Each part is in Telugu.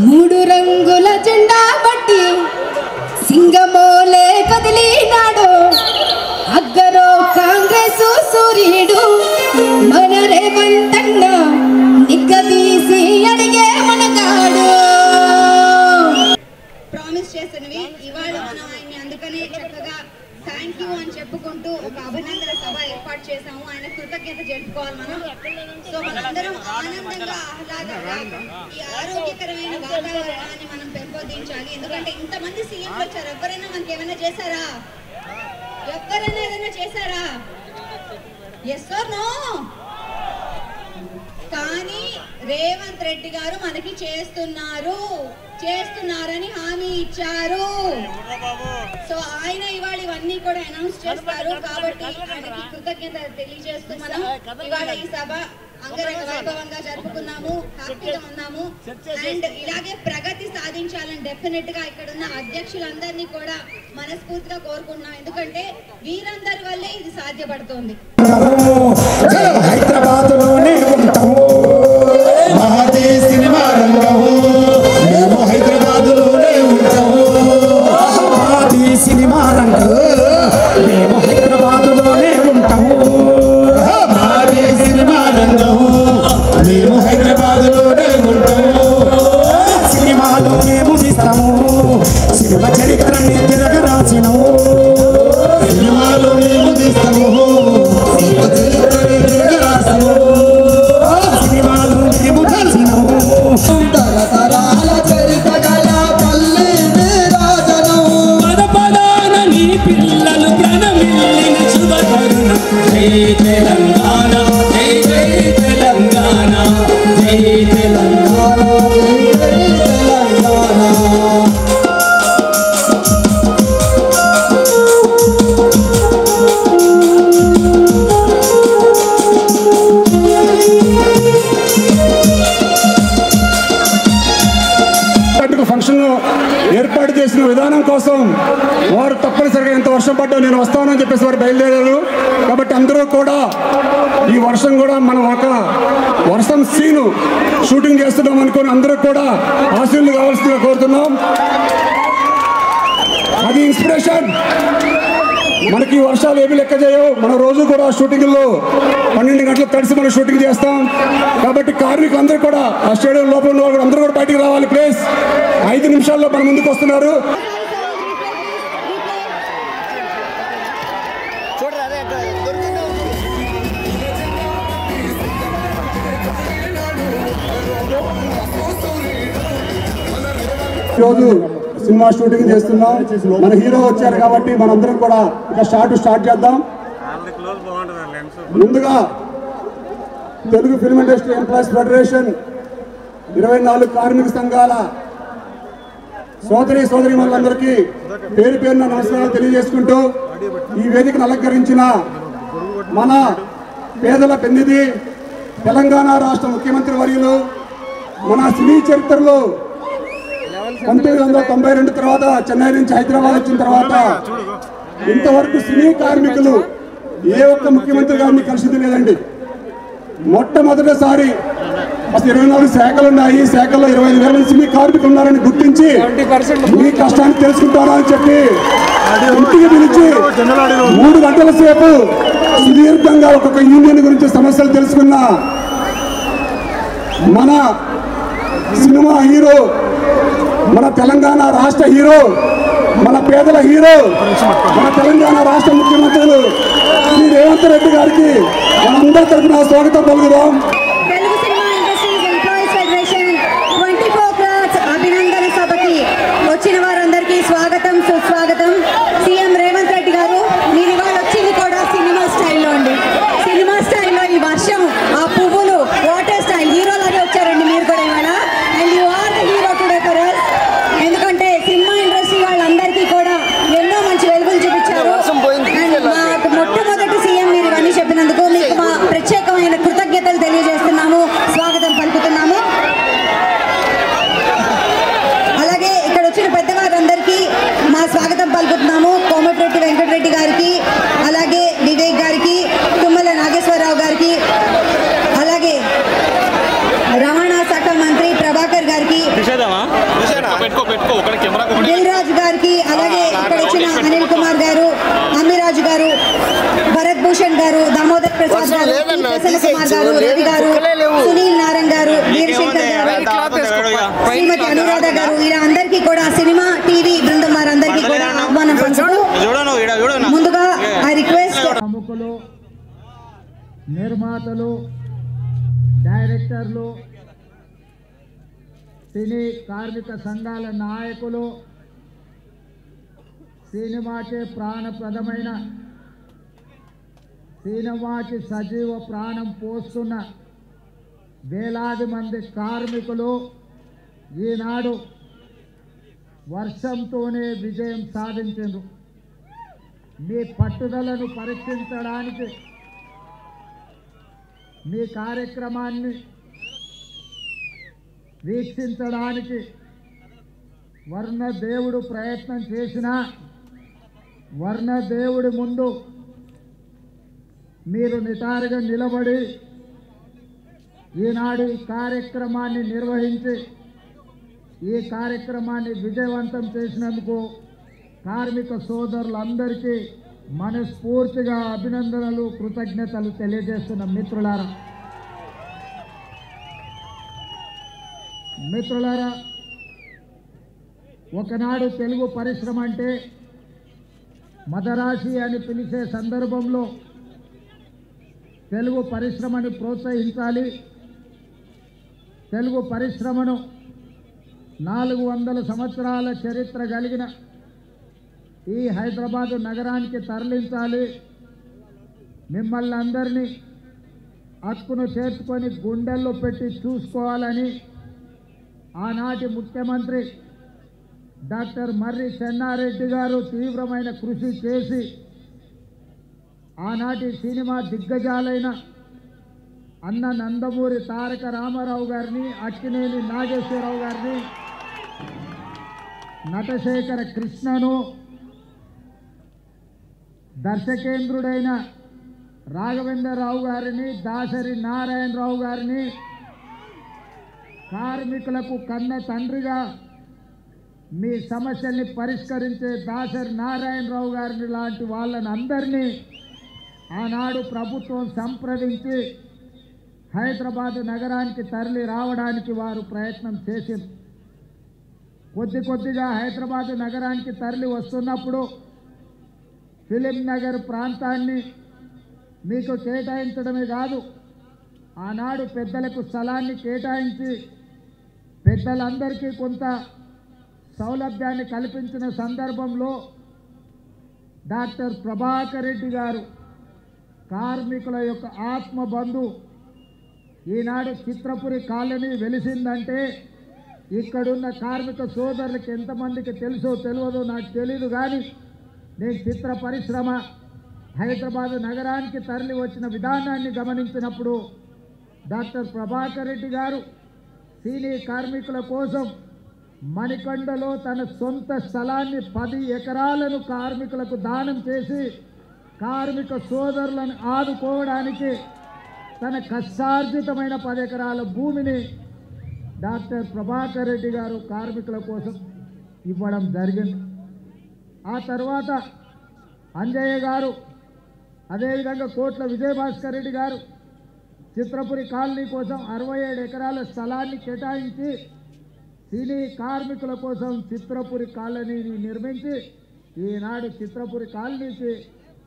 మూడు రంగుల జెండా బట్టి సింగమోలే కదిలినాడు అగ్గరో కాంగ్రెస్ సూర్యుడు మన రేవంతన్న నిగ్గదీసి అడిగే మనగాడు ప్రామిస్ చేసినవి ఇవాళ మనం ఆయన్ని అందుకనే చక్కగా థ్యాంక్ యూ అని చెప్పుకుంటూ ఒక అభినందన సభ ఏర్పాటు చేశాము. ఆయన కృతజ్ఞత జరుపుకోవాలి మనం. సో మనందరం ఆనందంగా ఆహ్లాదంగా ఈ ఆరోగ్యకరమైన వాతావరణాన్ని మనం పెంపొందించాలి. ఎందుకంటే ఇంతమంది సీఎంలు వచ్చారు, ఎవరైనా మనకి ఏమైనా చేశారా? ఎవరైనా ఏదైనా చేశారా? Yes or no? కానీ రేవంత్ రెడ్డి గారు మనకి చేస్తున్నారని హామీ ఇచ్చారు. సో ఆయన ఇవాళ ఇవన్నీ కూడా అనౌన్స్ చేస్తారు. కాబట్టి ఆయనకి కృతజ్ఞత తెలియజేస్తూ మనం ఇవాళ ఈ సభ అంగరంగ వైభవంగా జరుపుకున్నాము, హ్యాపీగా ఉన్నాము. అండ్ ఇలాగే ప్రగతి సాధించాలని డెఫినెట్ గా ఇక్కడ ఉన్న అధ్యక్షులందరినీ కూడా మనస్ఫూర్తిగా కోరుకుంటున్నాం. ఎందుకంటే వీరందరి వల్లే ఇది సాధ్యపడుతుంది. ఏర్పాటు చేసిన విధానం కోసం వారు తప్పనిసరిగా ఎంత వర్షం పడ్డా నేను వస్తానని చెప్పేసి వారు బయలుదేరారు. కాబట్టి అందరూ కూడా ఈ వర్షం కూడా మనం ఒక వర్షం సీను షూటింగ్ చేస్తున్నాం అనుకుని అందరూ కూడా ఆశీర్లు కావాల్సిందిగా కోరుతున్నాం. అది ఇన్స్పిరేషన్. మనకి వర్షాలు ఏమీ లెక్క చేయవు. మనం రోజు కూడా షూటింగ్లో 12 గంటలు తడిసి మనం షూటింగ్ చేస్తాం. కాబట్టి కార్మికులు అందరూ కూడా ఆ స్టేడియం లోపల కూడా అందరూ కూడా బయటికి రావాలి. ప్లీజ్ 5 నిమిషాల్లో మన ముందుకు వస్తున్నారు. ఈరోజు సినిమా షూటింగ్ చేస్తున్నాం. మన హీరో వచ్చారు కాబట్టి మనందరం కూడా ఇక స్టార్ట్ చేద్దాం. ముందుగా Telugu film industry employees federation 24 కార్మిక సంఘాల సోదరీమణులందరికీ పేరు పేరున నమస్కారాలు తెలియజేసుకుంటూ ఈ వేదికను అలంకరించిన మన పేదల పెన్నిధి తెలంగాణ రాష్ట్ర ముఖ్యమంత్రి వర్యులు మన సినీ చరిత్రలో 1992 తర్వాత చెన్నై నుంచి హైదరాబాద్ వచ్చిన తర్వాత ఇంతవరకు సినీ కార్మికులు ఏ ఒక్క ముఖ్యమంత్రి గారిని కలిసింది లేదండి. మొట్టమొదటిసారి అసలు 24 శాఖలు ఉన్నాయి. ఈ శాఖల్లో 25,000 మంది సినీ కార్మికులు ఉన్నారని గుర్తించి మీ కష్టాన్ని తెలుసుకుంటారా అని చెప్పి ఇంటికి పిలిచి 3 గంటల సేపు సుదీర్ఘంగా ఒక్కొక్క యూనియన్ గురించి సమస్యలు తెలుసుకున్న మన సినిమా హీరో, మన తెలంగాణ రాష్ట్ర హీరో, మన పేదల హీరో, మన తెలంగాణ రాష్ట్ర ముఖ్యమంత్రులు శ్రీ రేవంత్ రెడ్డి గారికి మనందరి తరఫున స్వాగతం పలుకుదాం. Telugu cinema industries employees federation 24 crafts అభినందన సభకి వచ్చిన వారందరికీ స్వాగతం, సుస్వాగతం. సీఎం రేవంత్ రెడ్డి గారు, మీరు ఇవాళ వచ్చింది కూడా సినిమా స్టైల్లో అండి. సినిమా స్టైల్లో ఈ వర్షం, ఆ పువ్వులు, వాటర్ స్టైల్ హీరోలాగే వచ్చారండి మీరు కూడా ఇవాళ. And you are the hero today for us. ఎందుకంటే సినిమా ఇండస్ట్రీ వాళ్ళందరికీ కూడా ఎన్నో మంచి వెలుగులు చూపించారు. అండ్ మాకు మొట్టమొదటి సీఎం మీరు ఇవన్నీ చెప్పినందుకు మీకు మా ప్రత్యేకమైన కృతజ్ఞతలు తెలియజేస్తున్నాము, స్వాగతం పలుకుతున్నాము. అలాగే ఇక్కడ వచ్చిన పెద్దవారందరికీ మా స్వాగతం పలుకుతున్నాము. కోమటిరెడ్డి వెంకటరెడ్డి గారికి, అలాగే వివేక్ గారికి, తుమ్మల నాగేశ్వరరావు గారికి, అలాగే రవాణా శాఖ మంత్రి ప్రభాకర్ గారికి, దిల్ రాజు గారికి, అలాగే ఇక్కడ వచ్చిన అనిల్ కుమార్ గారు, అమ్మిరాజు గారు, భరత్ భూషణ్ గారు, దామోదర్ ప్రసాద్ గారు, ప్రసన్న కుమార్ గారు, రవి గారు, సునీల్ నారాయణ్ గారు, వీరశంకర్ గారు, శ్రీమతి అనురాధ గారు, ఇలా అందరికీ కూడా సినిమా టీవీ బృందం వారందరికీ కూడా ఆహ్వానం పంచుతూ ముందుగా ఆ రిక్వెస్ట్ ప్రముఖులు, నిర్మాతలు, డైరెక్టర్లు, సినీ కార్మిక సంఘాల నాయకులు, సినిమాకి ప్రాణప్రదమైన, సినిమాకి సజీవ ప్రాణం పోస్తున్న వేలాది మంది కార్మికులు ఈనాడు వర్షంతోనే విజయం సాధించారు. మీ పట్టుదలను పరీక్షించడానికి, మీ కార్యక్రమాన్ని వీక్షించడానికి వర్ణదేవుడు ప్రయత్నం చేసినా వర్ణదేవుడి ముందు మీరు నిటారుగా నిలబడి ఈనాడు ఈ కార్యక్రమాన్ని నిర్వహించి ఈ కార్యక్రమాన్ని విజయవంతం చేసినందుకు కార్మిక సోదరులందరికీ మనస్ఫూర్తిగా అభినందనలు, కృతజ్ఞతలు తెలియజేస్తున్న మిత్రులారా, ఒకనాడు తెలుగు పరిశ్రమ అంటే మదరాసి అని పిలిచే సందర్భంలో తెలుగు పరిశ్రమని ప్రోత్సహించాలి, తెలుగు పరిశ్రమను 400 సంవత్సరాల చరిత్ర కలిగిన ఈ హైదరాబాదు నగరానికి తరలించాలి, మిమ్మల్ని అందరినీ హక్కును చేర్చుకొని గుండెల్లో పెట్టి చూసుకోవాలని ఆనాటి ముఖ్యమంత్రి డాక్టర్ మర్రి చెన్నారెడ్డి గారు తీవ్రమైన కృషి చేసి ఆనాటి సినిమా దిగ్గజాలైన అన్న నందమూరి తారక రామారావు గారిని, అక్కినేని నాగేశ్వరరావు గారిని, నటశేఖర కృష్ణను, దర్శకేంద్రుడైన రాఘవేంద్రరావు గారిని, దాసరి నారాయణరావు గారిని, కార్మికులకు కన్న తండ్రిగా మీ సమస్యల్ని పరిష్కరించే దాసరి నారాయణరావు గారిని లాంటి వాళ్ళని అందరినీ ఆనాడు ప్రభుత్వం సంప్రదించి హైదరాబాదు నగరానికి తరలి రావడానికి వారు ప్రయత్నం చేసింది. కొద్దిగా హైదరాబాదు నగరానికి తరలి వస్తున్నప్పుడు ఫిలిం నగర్ ప్రాంతాన్ని మీకు కేటాయించడమే కాదు, ఆనాడు పెద్దలకు స్థలాన్ని కేటాయించి పెద్దలందరికీ కొంత సౌలభ్యాన్ని కల్పించిన సందర్భంలో డాక్టర్ ప్రభాకర్ రెడ్డి గారు కార్మికుల యొక్క ఆత్మబంధు ఈనాడు చిత్రపురి కాలనీ వెలిసిందంటే ఇక్కడున్న కార్మిక సోదరులకు ఎంతమందికి తెలుసో తెలియదో నాకు తెలీదు, కానీ నేను చిత్ర పరిశ్రమ హైదరాబాదు నగరానికి తరలి వచ్చిన విధానాన్ని గమనించినప్పుడు డాక్టర్ ప్రభాకర్ రెడ్డి గారు సినీ కార్మికుల కోసం మణికొండలో తన సొంత స్థలాన్ని 10 ఎకరాలను కార్మికులకు దానం చేసి కార్మిక సోదరులను ఆదుకోవడానికి తన కష్టార్జితమైన 10 ఎకరాల భూమిని డాక్టర్ ప్రభాకర్ రెడ్డి గారు కార్మికుల కోసం ఇవ్వడం జరిగింది. ఆ తర్వాత అంజయ్య గారు, అదేవిధంగా కోట్ల విజయభాస్కర్ రెడ్డి గారు చిత్రపురి కాలనీ కోసం 67 ఎకరాల స్థలాన్ని కేటాయించి సినీ కార్మికుల కోసం చిత్రపురి కాలనీని నిర్మించి ఈనాడు చిత్రపురి కాలనీకి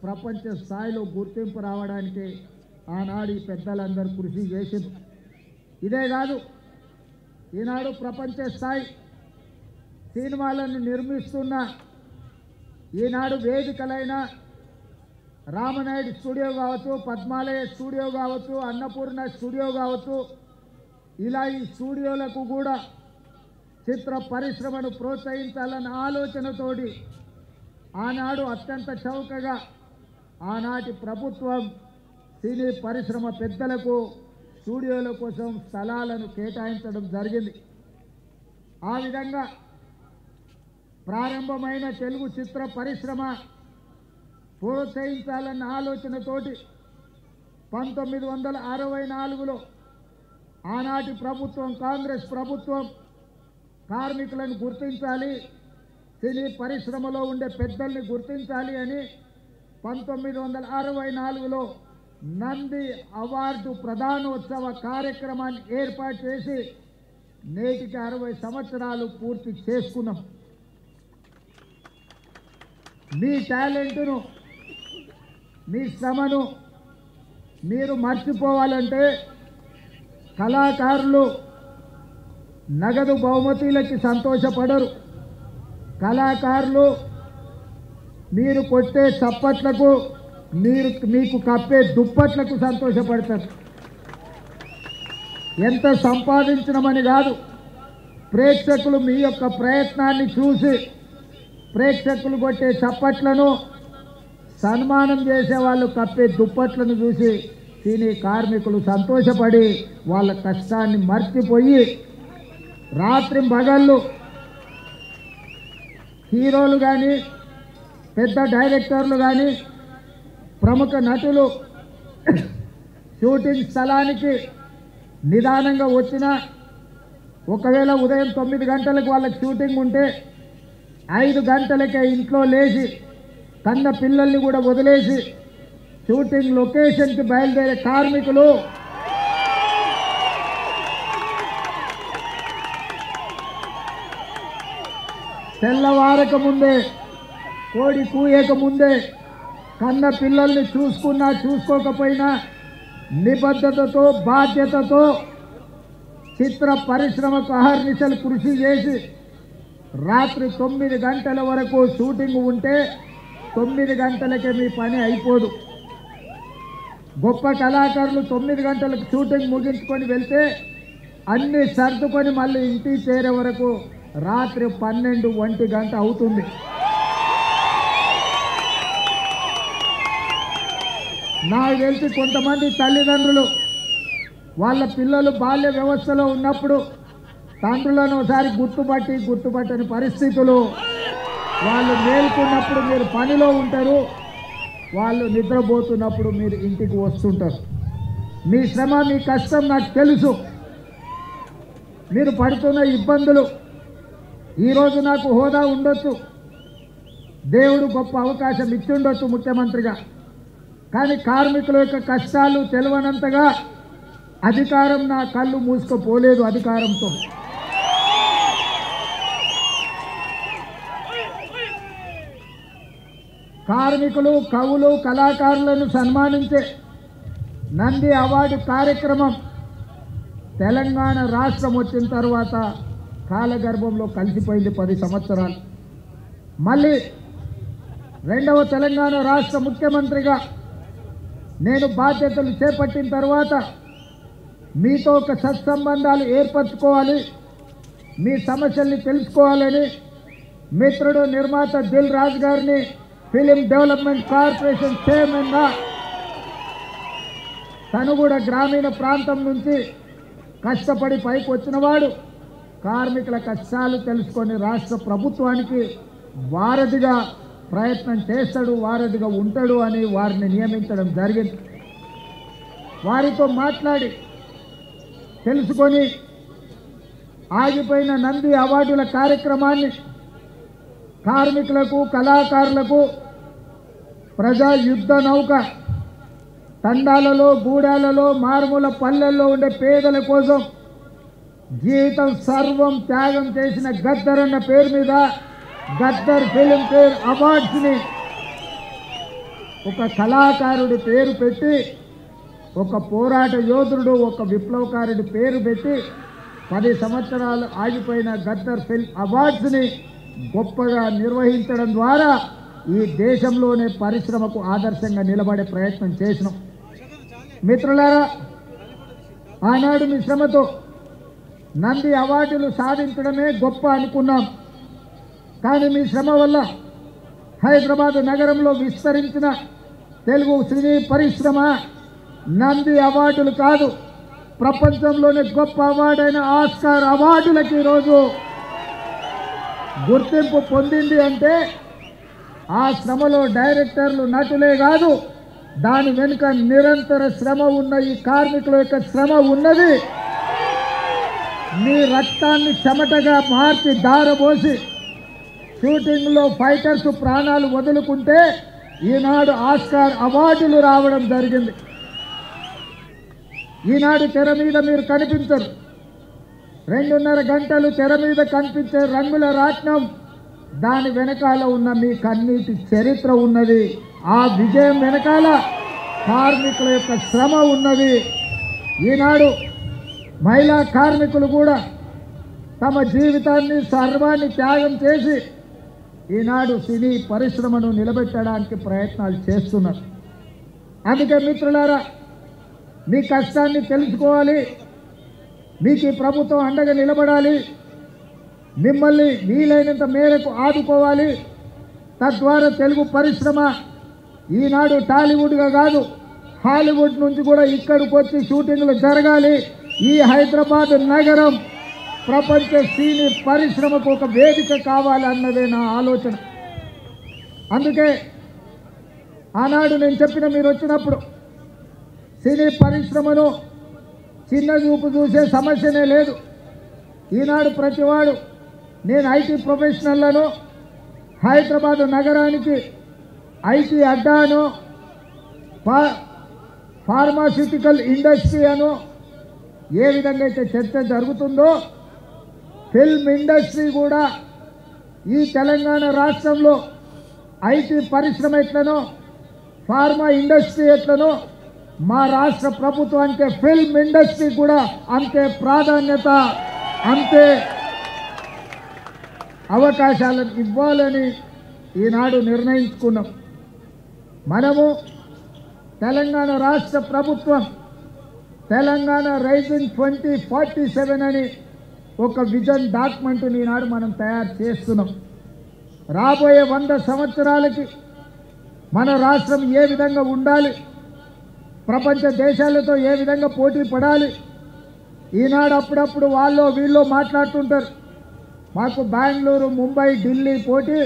ప్రపంచ స్థాయిలో గుర్తింపు రావడానికి ఆనాడు ఈ పెద్దలందరూ కృషి చేసింది. ఇదే కాదు, ఈనాడు ప్రపంచ స్థాయి సినిమాలను నిర్మిస్తున్న ఈనాడు వేదికలైన రామనాయుడు స్టూడియో కావచ్చు, పద్మాలయ స్టూడియో కావచ్చు, అన్నపూర్ణ స్టూడియో కావచ్చు, ఇలా ఈ స్టూడియోలకు కూడా చిత్ర పరిశ్రమను ప్రోత్సహించాలన్న ఆలోచనతోటి ఆనాడు అత్యంత చౌకగా ఆనాటి ప్రభుత్వం సినీ పరిశ్రమ పెద్దలకు స్టూడియోల కోసం స్థలాలను కేటాయించడం జరిగింది. ఆ విధంగా ప్రారంభమైన తెలుగు చిత్ర పరిశ్రమ ప్రోత్సహించాలన్న ఆలోచనతోటి 1964లో ఆనాటి ప్రభుత్వం, కాంగ్రెస్ ప్రభుత్వం కార్మికులను గుర్తించాలి, సినీ పరిశ్రమలో ఉండే పెద్దల్ని గుర్తించాలి అని 1964లో నంది అవార్డు ప్రదానోత్సవ కార్యక్రమాన్ని ఏర్పాటు చేసి నేటికి 60 సంవత్సరాలు పూర్తి చేసుకున్నాం. మీ టాలెంట్ను, మీ శ్రమను మీరు మర్చిపోవాలంటే కళాకారులు నగదు బహుమతులకి సంతోషపడరు. కళాకారులు మీరు కొట్టే చప్పట్లకు, మీకు కప్పే దుప్పట్లకు సంతోషపడతారు. ఎంత సంపాదించడమని కాదు, ప్రేక్షకులు మీ యొక్క ప్రయత్నాన్ని చూసి, ప్రేక్షకులు కొట్టే చప్పట్లను, సన్మానం చేసే వాళ్ళు కప్పే దుప్పట్లను చూసి సినీ కార్మికులు సంతోషపడి వాళ్ళ కష్టాన్ని మర్చిపోయి రాత్రి పగళ్ళు హీరోలు కానీ, పెద్ద డైరెక్టర్లు కానీ, ప్రముఖ నటులు షూటింగ్ స్థలానికి నిదానంగా వచ్చినా, ఒకవేళ ఉదయం 9 గంటలకు వాళ్ళకి షూటింగ్ ఉంటే 5 గంటలకే ఇంట్లో లేచి కన్న పిల్లల్ని కూడా వదిలేసి షూటింగ్ లొకేషన్కి బయలుదేరే కార్మికులు తెల్లవారక ముందే, కోడి కూయక ముందే కన్న పిల్లల్ని చూసుకున్నా చూసుకోకపోయినా నిబద్ధతతో, బాధ్యతతో చిత్ర పరిశ్రమకు అహర్నిశలు కృషి చేసి రాత్రి 9 గంటల వరకు షూటింగ్ ఉంటే 9 గంటలకే మీ పని అయిపోదు. గొప్ప కళాకారులు 9 గంటలకు షూటింగ్ ముగించుకొని వెళ్తే అన్ని సర్దుకొని మళ్ళీ ఇంటికి చేరే వరకు రాత్రి 12-1 గంట అవుతుంది. నాకు తెలిసి కొంతమంది తల్లిదండ్రులు వాళ్ళ పిల్లలు బాల్య వ్యవస్థలో ఉన్నప్పుడు తండ్రులను ఒకసారి గుర్తుపట్టని పరిస్థితులు, వాళ్ళు మేల్కొన్నప్పుడు మీరు పనిలో ఉంటారు, వాళ్ళు నిద్రపోతున్నప్పుడు మీరు ఇంటికి వస్తుంటారు. మీ శ్రమ, మీ కష్టం నాకు తెలుసు. మీరు పడుతున్న ఇబ్బందులు, ఈరోజు నాకు హోదా ఉండొచ్చు, దేవుడు గొప్ప అవకాశం ఇచ్చుండొచ్చు ముఖ్యమంత్రిగా, కానీ కార్మికుల యొక్క కష్టాలు తెలియనంతగా అధికారం నా కళ్ళు మూసుకుపోలేదు. అధికారంతో కార్మికులు, కవులు, కళాకారులను సన్మానించే నంది అవార్డు కార్యక్రమం తెలంగాణ రాష్ట్రం వచ్చిన తర్వాత కాలగర్భంలో కలిసిపోయింది 10 సంవత్సరాలు. మళ్ళీ రెండవ తెలంగాణ రాష్ట్ర ముఖ్యమంత్రిగా నేను బాధ్యతలు చేపట్టిన తర్వాత మీతో ఒక సత్సంబంధాలు ఏర్పరచుకోవాలి, మీ సమస్యల్ని తెలుసుకోవాలని మిత్రుడు నిర్మాత దిల్ రాజు గారిని ఫిలిం డెవలప్మెంట్ కార్పొరేషన్ చైర్మన్గా, తను కూడా గ్రామీణ ప్రాంతం నుంచి కష్టపడి పైకి వచ్చినవాడు, కార్మికుల కష్టాలు తెలుసుకొని రాష్ట్ర ప్రభుత్వానికి వారధిగా ప్రయత్నం చేస్తాడు, వారధిగా ఉంటాడు అని వారిని నియమించడం జరిగింది. వారితో మాట్లాడి తెలుసుకొని ఆగిపోయిన నంది అవార్డుల కార్యక్రమాన్ని కార్మికులకు, కళాకారులకు ప్రజా యుద్ధ నౌక తండాలలో, గూడాలలో, మారుమూల పల్లెల్లో ఉండే పేదల కోసం జీవితం సర్వం త్యాగం చేసిన గద్దర్ అన్న పేరు మీద గద్దర్ ఫిలిం ఫేర్ అవార్డ్స్ని ఒక కళాకారుడి పేరు పెట్టి, ఒక పోరాట యోధుడు, ఒక విప్లవకారుడి పేరు పెట్టి 10 సంవత్సరాలు ఆగిపోయిన గద్దర్ ఫిల్మ్ అవార్డ్స్ని గొప్పగా నిర్వహించడం ద్వారా ఈ దేశంలోనే పరిశ్రమకు ఆదర్శంగా నిలబడే ప్రయత్నం చేసినాం. మిత్రులారా, ఆనాడు మీ శ్రమతో నంది అవార్డులు సాధించడమే గొప్ప అనుకున్నాం. కానీ మీ శ్రమ వల్ల హైదరాబాద్ నగరంలో విస్తరించిన తెలుగు సినీ పరిశ్రమ నంది అవార్డులు కాదు, ప్రపంచంలోనే గొప్ప అవార్డైన ఆస్కార్ అవార్డులకి ఈరోజు గుర్తింపు పొందింది. అంటే ఆ శ్రమలో డైరెక్టర్లు, నటులే కాదు, దాని వెనుక నిరంతర శ్రమ ఉన్న ఈ కార్మికుల యొక్క శ్రమ ఉన్నది. మీ రక్తాన్ని చెమటగా మార్చి దారబోసి షూటింగ్లో ఫైటర్స్ ప్రాణాలు వదులుకుంటే ఈనాడు ఆస్కార్ అవార్డులు రావడం జరిగింది. ఈనాడు తెర మీద మీరు కనిపించరు. 2.5 గంటలు తెర మీద కనిపించే రంగుల రాట్నం, దాని వెనకాల ఉన్న మీ కన్నీటి చరిత్ర ఉన్నది. ఆ విజయం వెనకాల కార్మికుల యొక్క శ్రమ ఉన్నది. ఈనాడు మహిళా కార్మికులు కూడా తమ జీవితాన్ని సర్వాన్ని త్యాగం చేసి ఈనాడు సినీ పరిశ్రమను నిలబెట్టడానికి ప్రయత్నాలు చేస్తున్నారు. అందుకే మిత్రులారా, మీ కష్టాన్ని తెలుసుకోవాలి, మీకు ఈ ప్రభుత్వం అండగా నిలబడాలి, మిమ్మల్ని వీలైనంత మేరకు ఆదుకోవాలి. తద్వారా తెలుగు పరిశ్రమ ఈనాడు టాలీవుడ్గా కాదు, హాలీవుడ్ నుంచి కూడా ఇక్కడికి వచ్చి షూటింగ్లు జరగాలి. ఈ హైదరాబాద్ నగరం ప్రపంచ సినీ పరిశ్రమకు ఒక వేదిక కావాలన్నదే నా ఆలోచన. అందుకే ఆనాడు నేను చెప్పిన, మీరు వచ్చినప్పుడు సినీ పరిశ్రమను చిన్న చూపు చూసే సమస్యనే లేదు. ఈనాడు ప్రతివాడు, నేను ఐటీ ప్రొఫెషనల్లను, హైదరాబాద్ నగరానికి ఐటీ అడ్డాను, ఫార్మాస్యూటికల్ ఇండస్ట్రీ అను ఏ విధంగా అయితే చర్చ జరుగుతుందో, ఫిల్మ్ ఇండస్ట్రీ కూడా ఈ తెలంగాణ రాష్ట్రంలో ఐటీ పరిశ్రమ ఎట్లనో, ఫార్మా ఇండస్ట్రీ ఎట్లనో, మా రాష్ట్ర ప్రభుత్వానికి ఫిల్మ్ ఇండస్ట్రీ కూడా అంతే ప్రాధాన్యత, అంతే అవకాశాలను ఇవ్వాలని ఈనాడు నిర్ణయించుకున్నాం. మనము తెలంగాణ రాష్ట్ర ప్రభుత్వం తెలంగాణ రైజింగ్ 2047 అని ఒక విజన్ డాక్యుమెంట్ని ఈనాడు మనం తయారు చేస్తున్నాం. రాబోయే 100 సంవత్సరాలకి మన రాష్ట్రం ఏ విధంగా ఉండాలి, ప్రపంచ దేశాలతో ఏ విధంగా పోటీ పడాలి. ఈనాడు అప్పుడప్పుడు వాళ్ళు వీళ్ళు మాట్లాడుతుంటారు, మాకు బెంగళూరు, ముంబై, ఢిల్లీ పోటీ,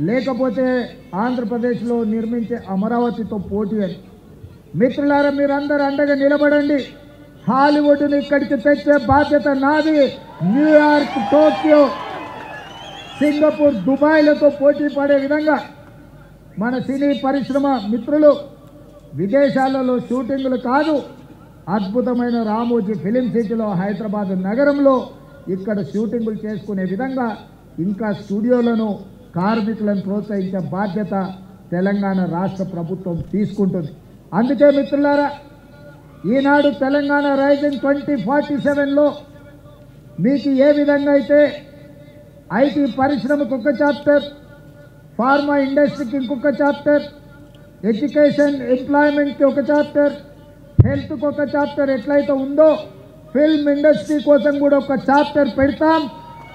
లేకపోతే ఆంధ్రప్రదేశ్లో నిర్మించే అమరావతితో పోటీ అని. మిత్రులారా, మీరందరూ అండగా నిలబడండి. హాలీవుడ్ని ఇక్కడికి తెచ్చే బాధ్యత నాది. న్యూయార్క్, టోక్యో, సింగపూర్, దుబాయ్లతో పోటీ పడే విధంగా మన సినీ పరిశ్రమ మిత్రులు విదేశాలలో షూటింగులు కాదు, అద్భుతమైన రామోజీ ఫిలిం సిటీలో హైదరాబాద్ నగరంలో ఇక్కడ షూటింగులు చేసుకునే విధంగా ఇంకా స్టూడియోలను, కార్మికులను ప్రోత్సహించే బాధ్యత తెలంగాణ రాష్ట్ర ప్రభుత్వం తీసుకుంటుంది. అందుకే మిత్రులారా, ఈనాడు తెలంగాణ రైజింగ్ 2047లో మీకు ఏ విధంగా అయితే ఐటీ పరిశ్రమకు ఒక చాప్టర్, ఫార్మా ఇండస్ట్రీకి ఇంకొక చాప్టర్, ఎడ్యుకేషన్ ఎంప్లాయ్మెంట్కి ఒక చాప్టర్, హెల్త్కి ఒక చాప్టర్ ఎట్లయితే ఉందో, ఫిల్మ్ ఇండస్ట్రీ కోసం కూడా ఒక చాప్టర్ పెడతాం.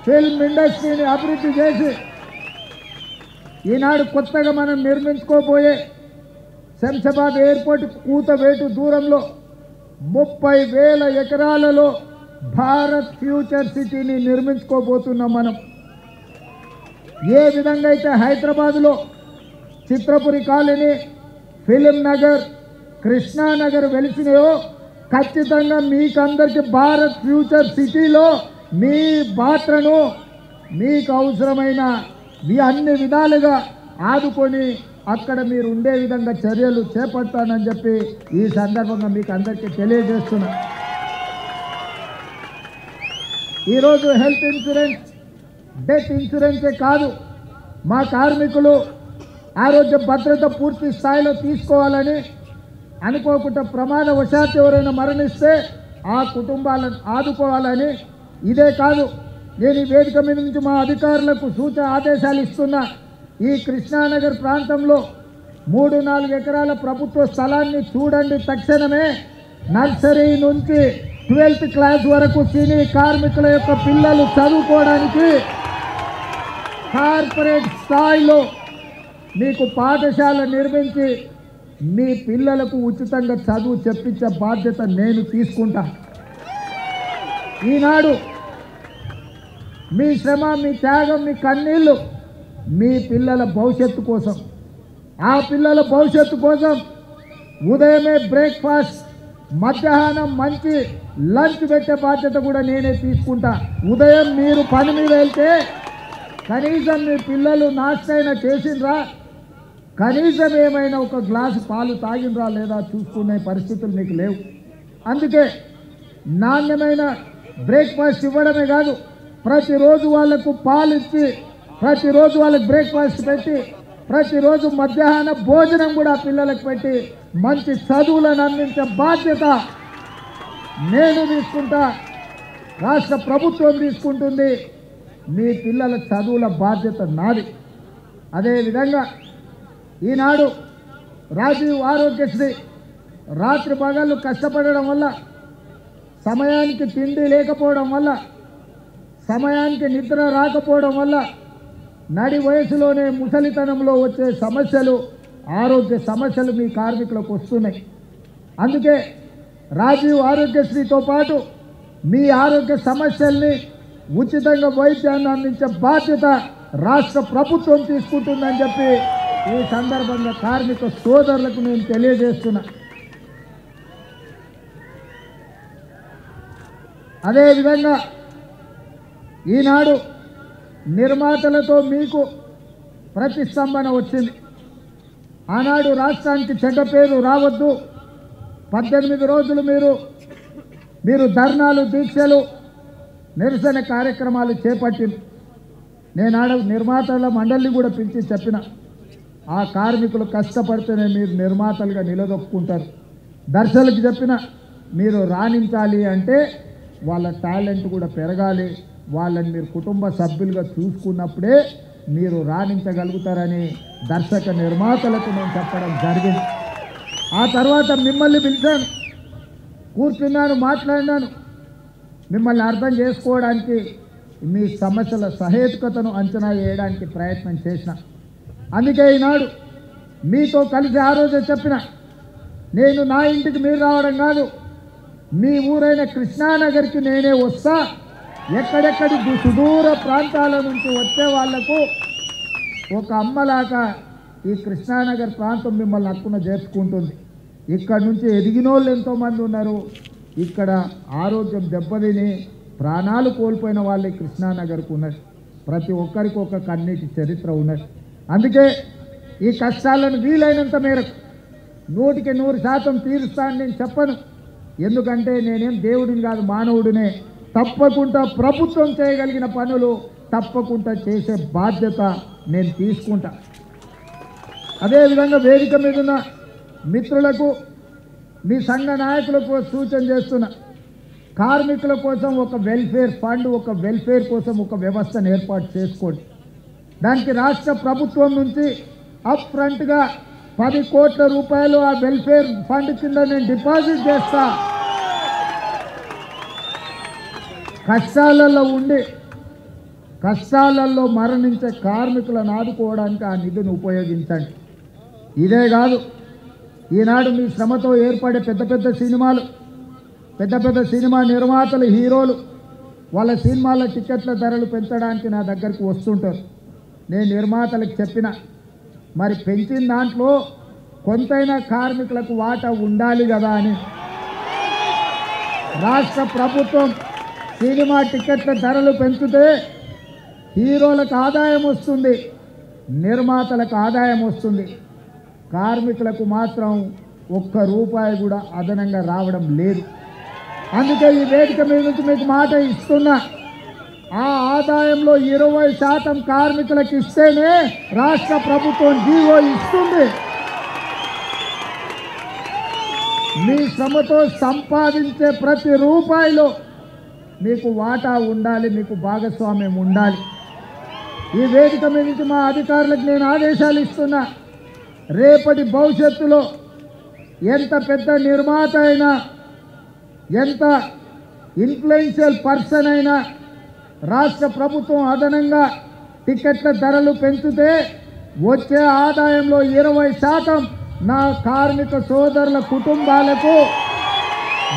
ఫిల్మ్ ఇండస్ట్రీని అభివృద్ధి చేసి ఈనాడు కొత్తగా మనం నిర్మించుకోబోయే శంషాబాద్ ఎయిర్పోర్ట్ కూతవేటు దూరంలో 30,000 ఎకరాలలో భారత్ ఫ్యూచర్ సిటీని నిర్మించుకోబోతున్నాం. మనం ఏ విధంగా అయితే హైదరాబాద్లో చిత్రపురి కాలనీ, ఫిలిం నగర్, కృష్ణానగర్ వెలిసినాయో, ఖచ్చితంగా మీకందరికీ భారత్ ఫ్యూచర్ సిటీలో మీ పాత్రను మీకు అవసరమైన మీ అన్ని విధాలుగా ఆదుకొని అక్కడ మీరు ఉండే విధంగా చర్యలు చేపడతానని చెప్పి ఈ సందర్భంగా మీకు అందరికీ తెలియజేస్తున్నా. ఈరోజు హెల్త్ ఇన్సూరెన్స్, డెత్ ఇన్సూరెన్సే కాదు, మా కార్మికులు ఆరోగ్య భద్రత పూర్తి స్థాయిలో తీసుకోవాలని, అనుకోకుండా ప్రమాదవశాత్తు ఎవరైనా మరణిస్తే ఆ కుటుంబాలను ఆదుకోవాలని. ఇదే కాదు, నేను ఈ వేదిక మీద నుంచి మా అధికారులకు ఆదేశాలు ఇస్తున్నా. ఈ కృష్ణానగర్ ప్రాంతంలో 3-4 ఎకరాల ప్రభుత్వ స్థలాన్ని చూడండి. తక్షణమే నర్సరీ నుంచి 12th క్లాస్ వరకు సినీ కార్మికుల యొక్క పిల్లలు చదువుకోవడానికి కార్పొరేట్ స్థాయిలో మీకు పాఠశాల నిర్మించి మీ పిల్లలకు ఉచితంగా చదువు చెప్పించే బాధ్యత నేను తీసుకుంటా. ఈనాడు మీ శ్రమ, మీ త్యాగం, మీ కన్నీళ్ళు మీ పిల్లల భవిష్యత్తు కోసం, ఆ పిల్లల భవిష్యత్తు కోసం ఉదయమే బ్రేక్ఫాస్ట్, మధ్యాహ్నం మంచి లంచ్ పెట్టే బాధ్యత కూడా నేనే తీసుకుంటా. ఉదయం మీరు పని మీద వెళ్తే కనీసం మీ పిల్లలు నాష్టైనా చేసిండ్రా, కనీసం ఏమైనా ఒక గ్లాసు పాలు తాగిండ్రా లేదా చూసుకునే పరిస్థితులు మీకు లేవు. అందుకే నాణ్యమైన బ్రేక్ఫాస్ట్ ఇవ్వడమే కాదు, ప్రతిరోజు వాళ్లకు పాలు ఇచ్చి, ప్రతిరోజు వాళ్ళకి బ్రేక్ఫాస్ట్ పెట్టి, ప్రతిరోజు మధ్యాహ్న భోజనం కూడా పిల్లలకు పెట్టి మంచి చదువులను అందించే బాధ్యత నేను తీసుకుంటా, రాష్ట్ర ప్రభుత్వం తీసుకుంటుంది. మీ పిల్లల చదువుల బాధ్యత నాది. అదేవిధంగా ఈనాడు రాజీవ్ ఆరోగ్యశ్రీ రాత్రి పగళ్ళు కష్టపడడం వల్ల, సమయానికి తిండి లేకపోవడం వల్ల, సమయానికి నిద్ర రాకపోవడం వల్ల నడి వయసులోనే ముసలితనంలో వచ్చే సమస్యలు, ఆరోగ్య సమస్యలు మీ కార్మికులకు వస్తున్నాయి. అందుకే రాజీవ్ ఆరోగ్యశ్రీతో పాటు మీ ఆరోగ్య సమస్యల్ని ఉచితంగా వైద్యాన్ని అందించే బాధ్యత రాష్ట్ర ప్రభుత్వం తీసుకుంటుందని చెప్పి ఈ సందర్భంగా కార్మిక సోదరులకు నేను తెలియజేస్తున్నా. అదేవిధంగా ఈనాడు నిర్మాతలతో మీకు ప్రతిస్తంభన వచ్చింది. ఆనాడు రాష్ట్రానికి చెడ్డ పేరు రావద్దు, 18 రోజులు మీరు ధర్నాలు, దీక్షలు, నిరసన కార్యక్రమాలు చేపట్టింది. నేను నిర్మాతల మండలిని కూడా పిలిచి చెప్పిన, ఆ కార్మికులు కష్టపడితేనే మీరు నిర్మాతలుగా నిలదొక్కుంటారు. దర్శకులకు చెప్పిన, మీరు రాణించాలి అంటే వాళ్ళ టాలెంట్ కూడా పెరగాలి, వాళ్ళని మీరు కుటుంబ సభ్యులుగా చూసుకున్నప్పుడే మీరు రాణించగలుగుతారని దర్శక నిర్మాతలకు నేను చెప్పడం జరిగింది. ఆ తర్వాత మిమ్మల్ని పిలిచాను, కూర్చున్నాను, మాట్లాడినాను, మిమ్మల్ని అర్థం చేసుకోవడానికి, మీ సమస్యల సహేతుకతను అంచనా వేయడానికి ప్రయత్నం చేసిన. అందుకే ఈనాడు మీతో కలిసి ఆ రోజే చెప్పిన, నేను నా ఇంటికి మీరు రావడం కాదు, మీ ఊరైన కృష్ణానగర్కి నేనే వస్తా. ఎక్కడెక్కడి సుదూర ప్రాంతాల నుంచి వచ్చే వాళ్లకు ఒక అమ్మలాగా ఈ కృష్ణానగర్ ప్రాంతం మిమ్మల్ని హక్కున చేర్చుకుంటుంది. ఇక్కడ నుంచి ఎదిగిన వాళ్ళు ఎంతోమంది ఉన్నారు, ఇక్కడ ఆరోగ్యం దెబ్బతిని ప్రాణాలు కోల్పోయిన వాళ్ళే కృష్ణానగర్కు ఉన్నది. ప్రతి ఒక్కరికి ఒక కన్నీటి చరిత్ర ఉన్నది. అందుకే ఈ కష్టాలను వీలైనంత మేరకు 100% తీరుస్తానని నేను చెప్పను. ఎందుకంటే నేనేం దేవుడిని కాదు, మానవుడినే. తప్పకుండా ప్రభుత్వం చేయగలిగిన పనులు తప్పకుండా చేసే బాధ్యత నేను తీసుకుంటా. అదేవిధంగా వేదిక మీద ఉన్న మిత్రులకు, మీ సంఘ నాయకులకు సూచన చేస్తున్నా, కార్మికుల కోసం ఒక వెల్ఫేర్ ఫండ్, ఒక వెల్ఫేర్ కోసం ఒక వ్యవస్థను ఏర్పాటు చేసుకోండి. దానికి రాష్ట్ర ప్రభుత్వం నుంచి అప్ ఫ్రంట్గా 10 కోట్ల రూపాయలు ఆ వెల్ఫేర్ ఫండ్ కింద నేను డిపాజిట్ చేస్తా. కష్టాలలో మరణించే కార్మికులను ఆదుకోవడానికి ఆ నిధిని ఉపయోగించండి. ఇదే కాదు, ఈనాడు మీ శ్రమతో ఏర్పడే పెద్ద పెద్ద సినిమా నిర్మాతలు, హీరోలు వాళ్ళ సినిమాల టికెట్ల ధరలు పెంచడానికి నా దగ్గరికి వస్తుంటారు. నేను నిర్మాతలకు చెప్పిన, మరి పెంచిన దాంట్లో కొంతైనా కార్మికులకు వాటా ఉండాలి కదా అని. రాష్ట్ర ప్రభుత్వం సినిమా టికెట్ల ధరలు పెంచితే హీరోలకు ఆదాయం వస్తుంది, నిర్మాతలకు ఆదాయం వస్తుంది, కార్మికులకు మాత్రం ఒక్క రూపాయి కూడా అదనంగా రావడం లేదు. అందుకే ఈ వేదిక మీద నుంచి మీకు మాట ఇస్తున్నా, ఆ ఆదాయంలో 20% కార్మికులకు ఇస్తేనే రాష్ట్ర ప్రభుత్వం జీవో ఇస్తుంది. మీ శ్రమతో సంపాదించే ప్రతి రూపాయిలో మీకు వాటా ఉండాలి, మీకు భాగస్వామ్యం ఉండాలి. ఈ వేదిక మీద నుంచి మా అధికారులకు నేను ఆదేశాలు ఇస్తున్నా, రేపటి భవిష్యత్తులో ఎంత పెద్ద నిర్మాత అయినా, ఎంత ఇన్ఫ్లుయెన్షియల్ పర్సన్ అయినా రాష్ట్ర ప్రభుత్వం అదనంగా టికెట్ల ధరలు పెంచితే వచ్చే ఆదాయంలో 20% నా కార్మిక సోదరుల కుటుంబాలకు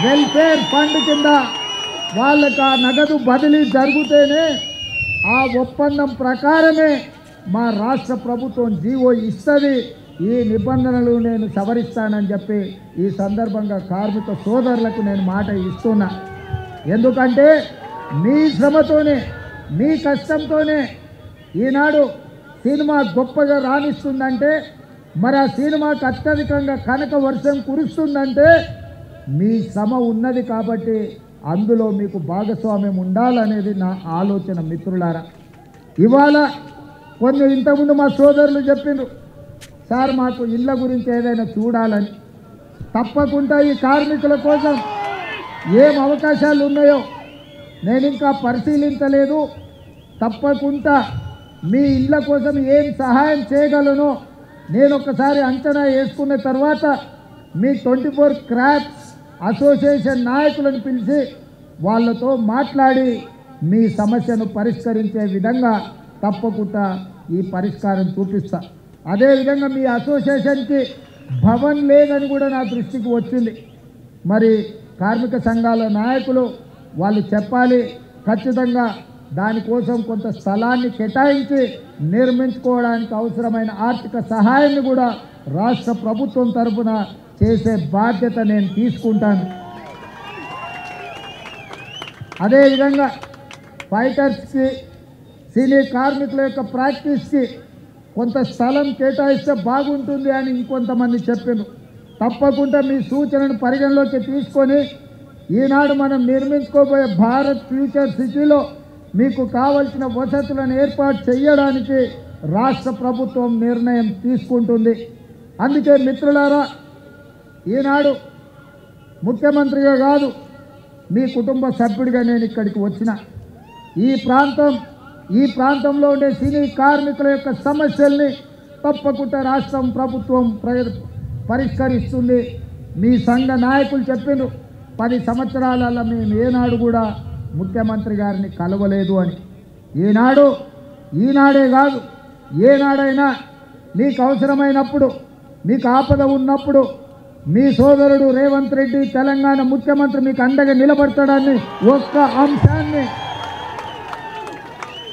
వెల్ఫేర్ ఫండ్ కింద వాళ్ళకు ఆ నగదు బదిలీ జరిగితేనే, ఆ ఒప్పందం ప్రకారమే మా రాష్ట్ర ప్రభుత్వం జీవో ఇస్తుంది. ఈ నిబంధనలు నేను సవరిస్తానని చెప్పి ఈ సందర్భంగా కార్మిక సోదరులకు నేను మాట ఇస్తున్నా. ఎందుకంటే మీ శ్రమతోనే మీ కష్టంతోనే ఈనాడు సినిమా గొప్పగా రాణిస్తుందంటే, మరి ఆ సినిమాకి అత్యధికంగా కనక వర్షం కురుస్తుందంటే మీ శ్రమ ఉన్నది కాబట్టి అందులో మీకు భాగస్వామ్యం ఉండాలనేది నా ఆలోచన. మిత్రులారా, ఇవాళ కొన్ని ఇంతకుముందు మా సోదరులు చెప్పిండ్రు, సార్ మాకు ఇళ్ళ గురించి ఏదైనా చూడాలని. తప్పకుండా ఈ కార్మికుల కోసం ఏం అవకాశాలు ఉన్నాయో నేను ఇంకా పరిశీలించలేదు. తప్పకుండా మీ ఇళ్ళ కోసం ఏం సహాయం చేయగలనో నేను ఒకసారి అంచనా వేసుకున్న తర్వాత మీ 24 క్రాఫ్ట్స్ అసోసియేషన్ నాయకులను పిలిచి వాళ్ళతో మాట్లాడి మీ సమస్యను పరిష్కరించే విధంగా తప్పకుండా ఈ పరిష్కారం చూపిస్తా. అదేవిధంగా మీ అసోసియేషన్కి భవన్ లేదని కూడా నా దృష్టికి వచ్చింది. మరి కార్మిక సంఘాల నాయకులు వాళ్ళు చెప్పాలి, ఖచ్చితంగా దానికోసం కొంత స్థలాన్ని కేటాయించి నిర్మించుకోవడానికి అవసరమైన ఆర్థిక సహాయాన్ని కూడా రాష్ట్ర ప్రభుత్వం తరఫున చేసే బాధ్యత నేను తీసుకుంటాను. అదేవిధంగా ఫైటర్స్కి సినీ కార్మికుల యొక్క ప్రాక్టీస్కి కొంత స్థలం కేటాయిస్తే బాగుంటుంది అని ఇంకొంతమంది చెప్పారు. తప్పకుండా మీ సూచనను పరిగణలోకి తీసుకొని ఈనాడు మనం నిర్మించుకోబోయే భారత్ ఫ్యూచర్ సిటీలో మీకు కావలసిన వసతులను ఏర్పాటు చేయడానికి రాష్ట్ర ప్రభుత్వం నిర్ణయం తీసుకుంటుంది. అందుకే మిత్రులారా, ఈనాడు ముఖ్యమంత్రిగా కాదు, మీ కుటుంబ సభ్యుడిగా నేను ఇక్కడికి వచ్చిన. ఈ ప్రాంతంలో ఉండే సినీ కార్మికుల యొక్క సమస్యల్ని తప్పకుండా రాష్ట్రం ప్రభుత్వం పరిష్కరిస్తుంది. మీ సంఘ నాయకులు చెప్పిండ్రు 10 సంవత్సరాలలో మేము ఏనాడు కూడా ముఖ్యమంత్రి గారిని కలవలేదు అని. ఈనాడే కాదు, ఏనాడైనా మీకు అవసరమైనప్పుడు, మీకు ఆపద ఉన్నప్పుడు మీ సోదరుడు రేవంత్ రెడ్డి తెలంగాణ ముఖ్యమంత్రి మీకు అండగా నిలబడతాడని ఒక్క అంశాన్ని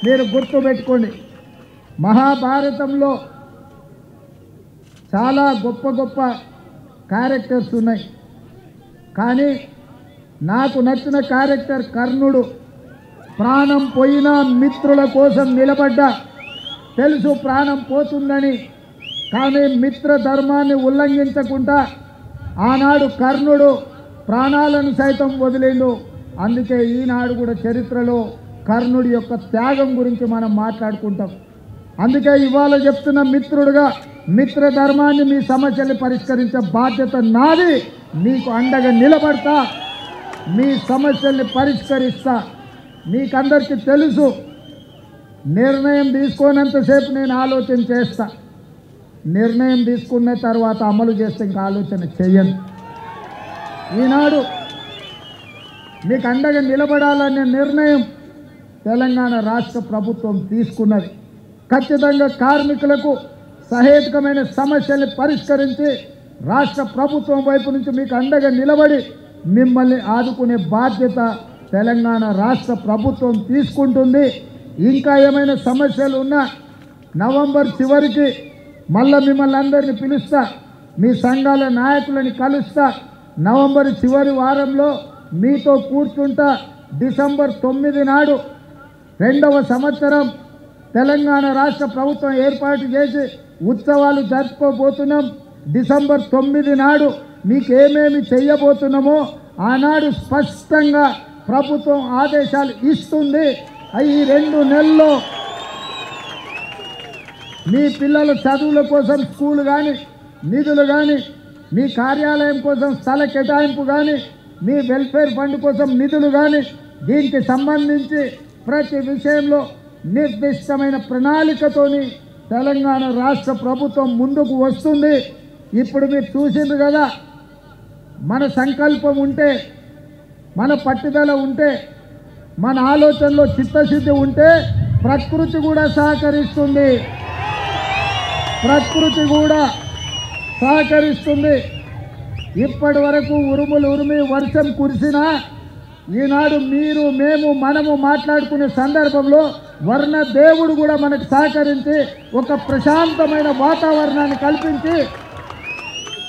మీరు గుర్తుపెట్టుకోండి. మహాభారతంలో చాలా గొప్ప గొప్ప క్యారెక్టర్స్ ఉన్నాయి, కానీ నాకు నచ్చిన క్యారెక్టర్ కర్ణుడు. ప్రాణం పోయినా మిత్రుల కోసం నిలబడ్డా, తెలుసు ప్రాణం పోతుందని, కానీ మిత్ర ధర్మాన్ని ఉల్లంఘించకుండా ఆనాడు కర్ణుడు ప్రాణాలను సైతం వదిలేండు. అందుకే ఈనాడు కూడా చరిత్రలో కర్ణుడి యొక్క త్యాగం గురించి మనం మాట్లాడుకుంటాం. అందుకే ఇవాళ చెప్తున్న మిత్రుడుగా మిత్ర ధర్మాన్ని, మీ సమస్యలు పరిష్కరించే బాధ్యత నాది. మీకు అండగా నిలబడతా, మీ సమస్యల్ని పరిష్కరిస్తా. మీకందరికీ తెలుసు, నిర్ణయం తీసుకోనంతసేపు నేను ఆలోచన చేస్తా, నిర్ణయం తీసుకున్న తర్వాత అమలు చేస్తే ఇంకా ఆలోచన చేయను. ఈనాడు మీకు అండగా నిలబడాలనే నిర్ణయం తెలంగాణ రాష్ట్ర ప్రభుత్వం తీసుకున్నది. ఖచ్చితంగా కార్మికులకు సహేతుకమైన సమస్యల్ని పరిష్కరించి రాష్ట్ర ప్రభుత్వం వైపు నుంచి మీకు అండగా నిలబడి మిమ్మల్ని ఆదుకునే బాధ్యత తెలంగాణ రాష్ట్ర ప్రభుత్వం తీసుకుంటుంది. ఇంకా ఏమైనా సమస్యలు ఉన్నా నవంబర్ చివరికి మళ్ళీ మిమ్మల్ని అందరినీ పిలుస్తా, మీ సంఘాల నాయకులని కలుస్తా. నవంబర్ చివరి వారంలో మీతో కూర్చుంటా. డిసెంబర్ 9 నాడు 2వ సంవత్సరం తెలంగాణ రాష్ట్ర ప్రభుత్వం ఏర్పాటు చేసి ఉత్సవాలు జరుపుకోబోతున్నాం. డిసెంబర్ 9 నాడు మీకు ఏమేమి చెయ్యబోతున్నామో ఆనాడు స్పష్టంగా ప్రభుత్వం ఆదేశాలు ఇస్తుంది. ఈ 2 నెలల్లో మీ పిల్లల చదువుల కోసం స్కూల్ కానీ, నిధులు కానీ, మీ కార్యాలయం కోసం స్థల కేటాయింపు కానీ, మీ వెల్ఫేర్ ఫండ్ కోసం నిధులు కానీ, దీనికి సంబంధించి ప్రతి విషయంలో నిర్దిష్టమైన ప్రణాళికతోని తెలంగాణ రాష్ట్ర ప్రభుత్వం ముందుకు వస్తుంది. ఇప్పుడు మీరు చూసిండ్రు కదా, మన సంకల్పం ఉంటే, మన పట్టుదల ఉంటే, మన ఆలోచనలో చిత్తశుద్ధి ఉంటే ప్రకృతి కూడా సహకరిస్తుంది. ఇప్పటి వరకు ఉరుములు ఉరిమి వర్షం కురిసినా ఈనాడు మీరు, మేము, మనము మాట్లాడుకునే సందర్భంలో వర్ణ దేవుడు కూడా మనకు సహకరించి ఒక ప్రశాంతమైన వాతావరణాన్ని కల్పించి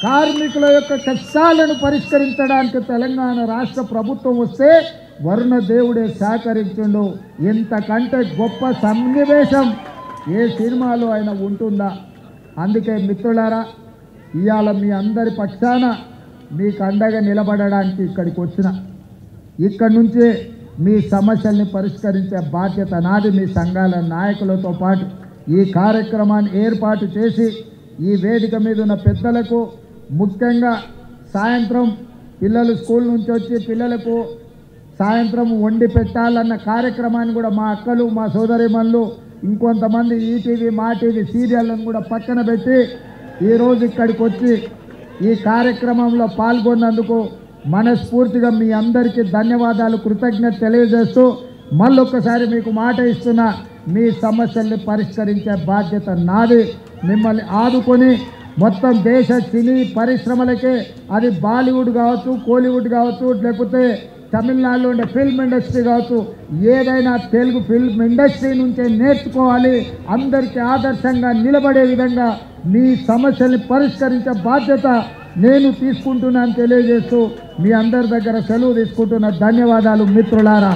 కార్మికుల యొక్క కష్టాలను పరిష్కరించడానికి తెలంగాణ రాష్ట్ర ప్రభుత్వం వస్తే వరుణ దేవుడే సహకరించుండు. ఇంతకంటే గొప్ప సన్నివేశం ఏ సినిమాలో అయినా ఉంటుందా? అందుకే మిత్రులారా, ఇవాళ మీ అందరి పక్షాన మీకు అండగా నిలబడడానికి ఇక్కడికి వచ్చిన, ఇక్కడి నుంచే మీ సమస్యల్ని పరిష్కరించే బాధ్యత నాది. మీ సంఘాల నాయకులతో పాటు ఈ కార్యక్రమాన్ని ఏర్పాటు చేసి ఈ వేదిక మీద ఉన్న పెద్దలకు, ముఖ్యంగా సాయంత్రం పిల్లలు స్కూల్ నుంచి వచ్చి పిల్లలకు సాయంత్రం వండి పెట్టాలన్న కార్యక్రమాన్ని కూడా మా అక్కలు, మా సోదరిమణులు, ఇంకొంతమంది ఈటీవీ మా టీవీ సీరియళ్ళను కూడా పక్కన పెట్టి ఈరోజు ఇక్కడికి వచ్చి ఈ కార్యక్రమంలో పాల్గొన్నందుకు మనస్ఫూర్తిగా మీ అందరికీ ధన్యవాదాలు, కృతజ్ఞత తెలియజేస్తూ మళ్ళొక్కసారి మీకు మాట ఇస్తున్నా, మీ సమస్యల్ని పరిష్కరించే బాధ్యత నాది. మిమ్మల్ని ఆదుకొని మొత్తం దేశ సినీ పరిశ్రమలకే, అది బాలీవుడ్ కావచ్చు, కోలీవుడ్ కావచ్చు, లేకపోతే తమిళనాడులో ఉండే ఫిల్మ్ ఇండస్ట్రీ కావచ్చు, ఏదైనా తెలుగు ఫిల్మ్ ఇండస్ట్రీ నుంచే నేర్చుకోవాలి, అందరికీ ఆదర్శంగా నిలబడే విధంగా మీ సమస్యల్ని పరిష్కరించే బాధ్యత నేను తీసుకుంటున్నాను తెలియజేస్తూ మీ అందరి దగ్గర సెలవు తీసుకుంటున్న ధన్యవాదాలు మిత్రులారా.